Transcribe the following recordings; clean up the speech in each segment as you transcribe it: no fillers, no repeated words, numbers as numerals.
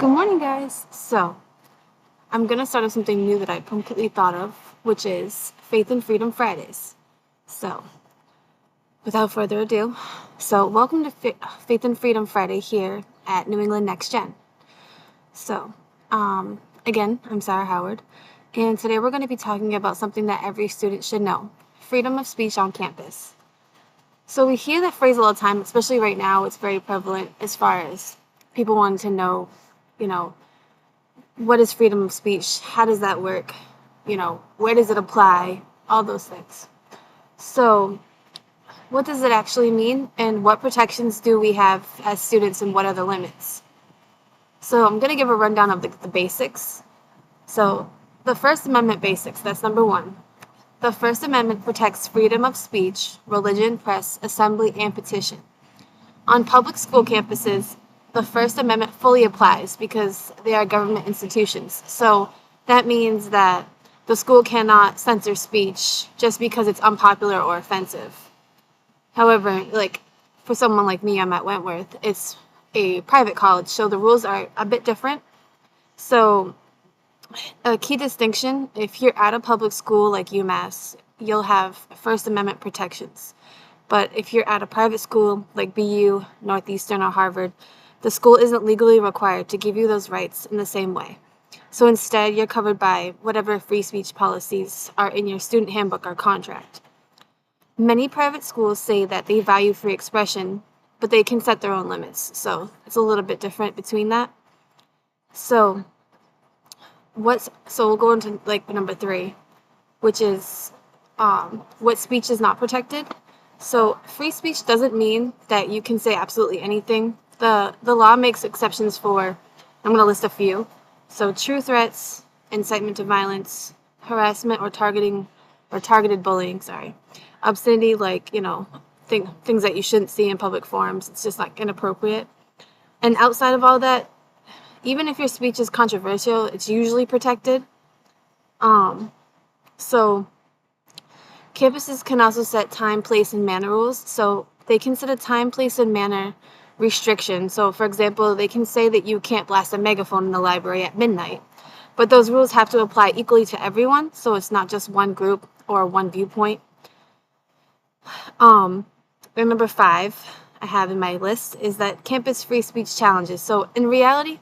Good morning, guys. I'm going to start with something new that I completely thought of, which is Faith and Freedom Fridays. So, without further ado, welcome to Faith and Freedom Friday here at New England Next Gen. So, again, I'm Sarah Howard, and today we're going to be talking about something that every student should know: freedom of speech on campus. So, we hear that phrase all the time, especially right now. It's very prevalent as far as people wanting to know, what is freedom of speech? How does that work? Where does it apply? All those things. So, what does it actually mean, and what protections do we have as students, and what are the limits? So, I'm going to give a rundown of the basics. So, the First Amendment basics, that's number one. The First Amendment protects freedom of speech, religion, press, assembly, and petition. On public school campuses, the First Amendment fully applies because they are government institutions. So that means that the school cannot censor speech just because it's unpopular or offensive. However, for someone like me, I'm at Wentworth. It's a private college, so the rules are a bit different. So a key distinction: if you're at a public school like UMass, you'll have First Amendment protections. But if you're at a private school like BU, Northeastern, or Harvard, the school isn't legally required to give you those rights in the same way. So instead, you're covered by whatever free speech policies are in your student handbook or contract. Many private schools say that they value free expression, but they can set their own limits. So it's a little bit different between that. So we'll go into number 3, which is what speech is not protected. So free speech doesn't mean that you can say absolutely anything. The law makes exceptions for, I'm going to list a few. So true threats, incitement to violence, harassment or targeted bullying, obscenity, things that you shouldn't see in public forums. It's just inappropriate. And outside of all that, even if your speech is controversial, it's usually protected. So campuses can also set time, place, and manner rules. So they can set a time, place, and manner restriction. So, for example, they can say that you can't blast a megaphone in the library at midnight. But those rules have to apply equally to everyone, so it's not just one group or one viewpoint. Number 5 I have in my list is that campus free speech challenges. So, in reality,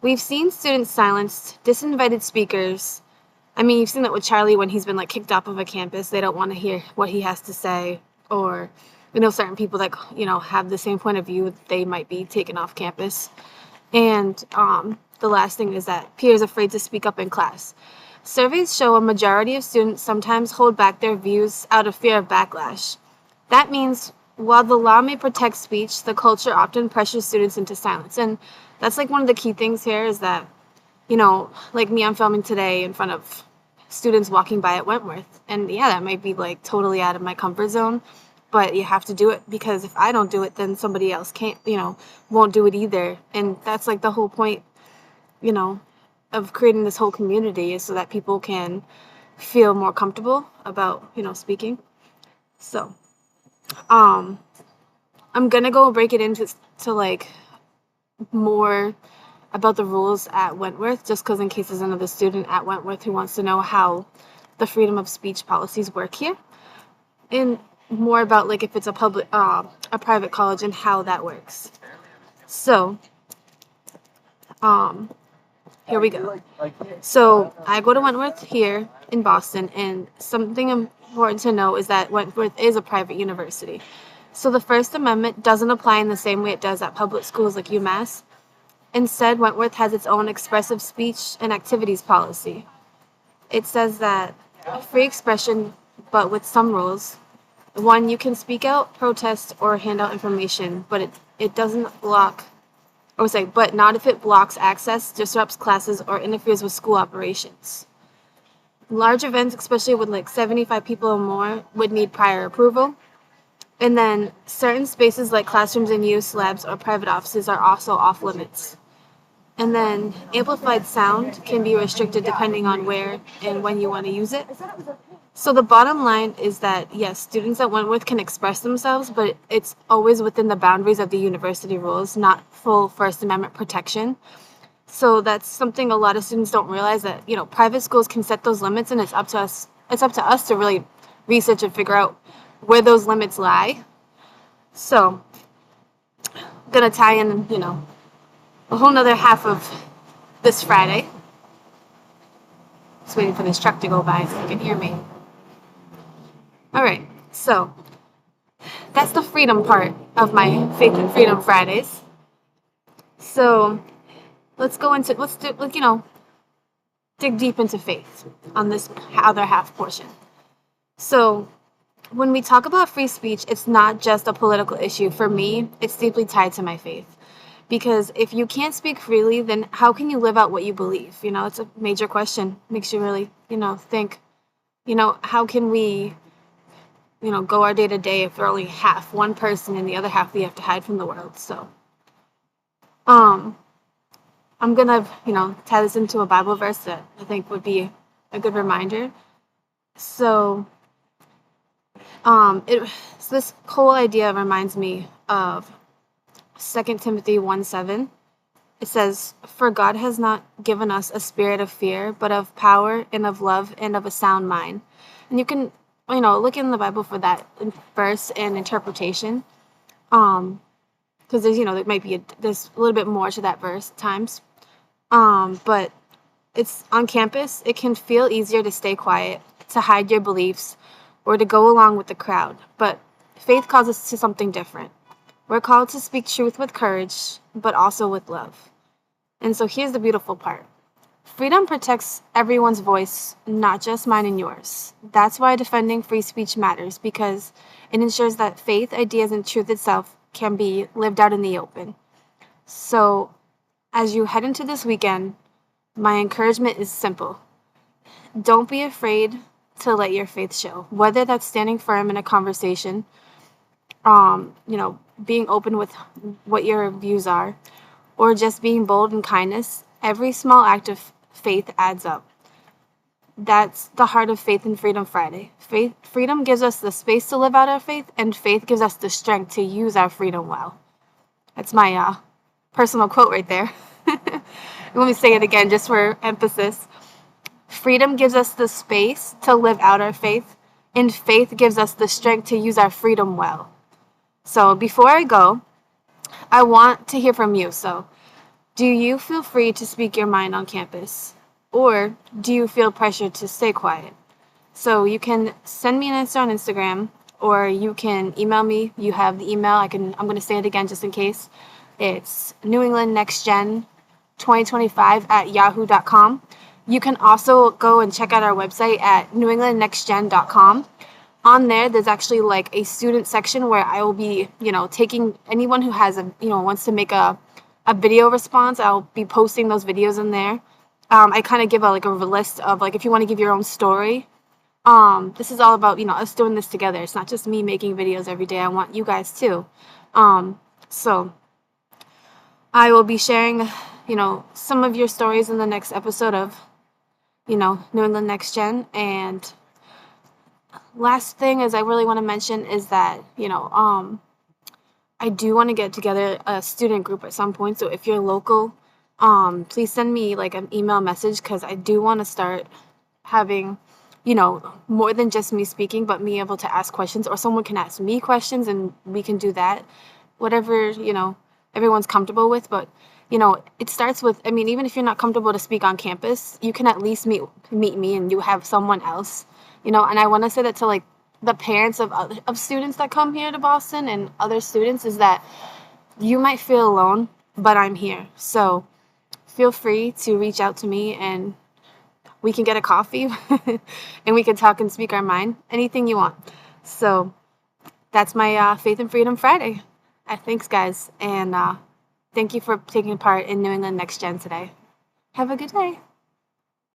we've seen students silenced, disinvited speakers. I mean, you've seen that with Charlie when he's been kicked off of a campus. They don't want to hear what he has to say, or certain people that have the same point of view, they might be taken off campus. And the last thing is that peers afraid to speak up in class. Surveys show a majority of students sometimes hold back their views out of fear of backlash. That means while the law may protect speech, the culture often pressures students into silence. And that's one of the key things here is that, like me, I'm filming today in front of students walking by at Wentworth. And yeah, that might be totally out of my comfort zone, but you have to do it because if I don't do it, then somebody else won't do it either. And that's the whole point, of creating this whole community, is so that people can feel more comfortable about, speaking. So, I'm gonna go break it into more about the rules at Wentworth, just because in case there's another student at Wentworth who wants to know how the freedom of speech policies work here, and more about if it's a private college and how that works. So, here we go. So I go to Wentworth here in Boston, and something important to know is that Wentworth is a private university. So the First Amendment doesn't apply in the same way it does at public schools like UMass. Instead, Wentworth has its own expressive speech and activities policy. It says that free expression, but with some rules. 1, you can speak out, protest, or hand out information, but it doesn't block, but not if it blocks access, disrupts classes, or interferes with school operations. Large events, especially with 75 people or more, would need prior approval. And then certain spaces like classrooms in use, labs, or private offices are also off limits. And then amplified sound can be restricted depending on where and when you want to use it. So the bottom line is that, yes, students at Wentworth can express themselves, but it's always within the boundaries of the university rules, not full First Amendment protection. So that's something a lot of students don't realize, that, private schools can set those limits, and it's up to us. It's up to us to really research and figure out where those limits lie. So I'm gonna tie in, a whole nother half of this Friday. Just waiting for this truck to go by so you can hear me. All right, so that's the freedom part of my Faith and Freedom Fridays. So let's dig deep into faith on this other half portion. So when we talk about free speech, it's not just a political issue. For me, it's deeply tied to my faith. Because if you can't speak freely, then how can you live out what you believe? It's a major question. Makes you really, think, how can we, go our day to day if we're only half one person and the other half we have to hide from the world? So, I'm gonna, tie this into a Bible verse that I think would be a good reminder. So, this whole idea reminds me of 2 Timothy 1:7. It says, "For God has not given us a spirit of fear, but of power and of love and of a sound mind." And you can, look in the Bible for that verse and interpretation. Because there's, there's a little bit more to that verse at times. But it's on campus, it can feel easier to stay quiet, to hide your beliefs, or to go along with the crowd. But faith calls us to something different. We're called to speak truth with courage, but also with love. And so here's the beautiful part. Freedom protects everyone's voice, not just mine and yours. That's why defending free speech matters, because it ensures that faith, ideas, and truth itself can be lived out in the open. So as you head into this weekend, my encouragement is simple. Don't be afraid to let your faith show, whether that's standing firm in a conversation, being open with what your views are, or just being bold in kindness. Every small act of faith adds up. That's the heart of Faith and Freedom Friday. Freedom gives us the space to live out our faith, and faith gives us the strength to use our freedom well. That's my personal quote right there. Let me say it again just for emphasis. Freedom gives us the space to live out our faith, and faith gives us the strength to use our freedom well. So before I go, I want to hear from you. So do you feel free to speak your mind on campus? Or do you feel pressured to stay quiet? So you can send me an answer on Instagram, or you can email me. You have the email. I'm going to say it again just in case. It's newenglandnextgen2025@yahoo.com. You can also go and check out our website at newenglandnextgen.com. On there's actually like a student section where I will be, taking anyone who has wants to make a video response. I'll be posting those videos in there. I kind of give a list of if you want to give your own story. This is all about, us doing this together. It's not just me making videos every day. I want you guys too. So I will be sharing, some of your stories in the next episode of, New England Next Gen. And last thing is I really want to mention is that, I do want to get together a student group at some point. So if you're local, please send me an email message, because I do want to start having, more than just me speaking, but me able to ask questions, or someone can ask me questions and we can do that. Whatever, everyone's comfortable with. But, it starts with, even if you're not comfortable to speak on campus, you can at least meet me and you have someone else, and I want to say that to the parents of students that come here to Boston and other students, is that you might feel alone, but I'm here. So feel free to reach out to me and we can get a coffee and we can talk and speak our mind, anything you want. So that's my Faith and Freedom Friday. Thanks, guys. And thank you for taking part in New England Next Gen today. Have a good day.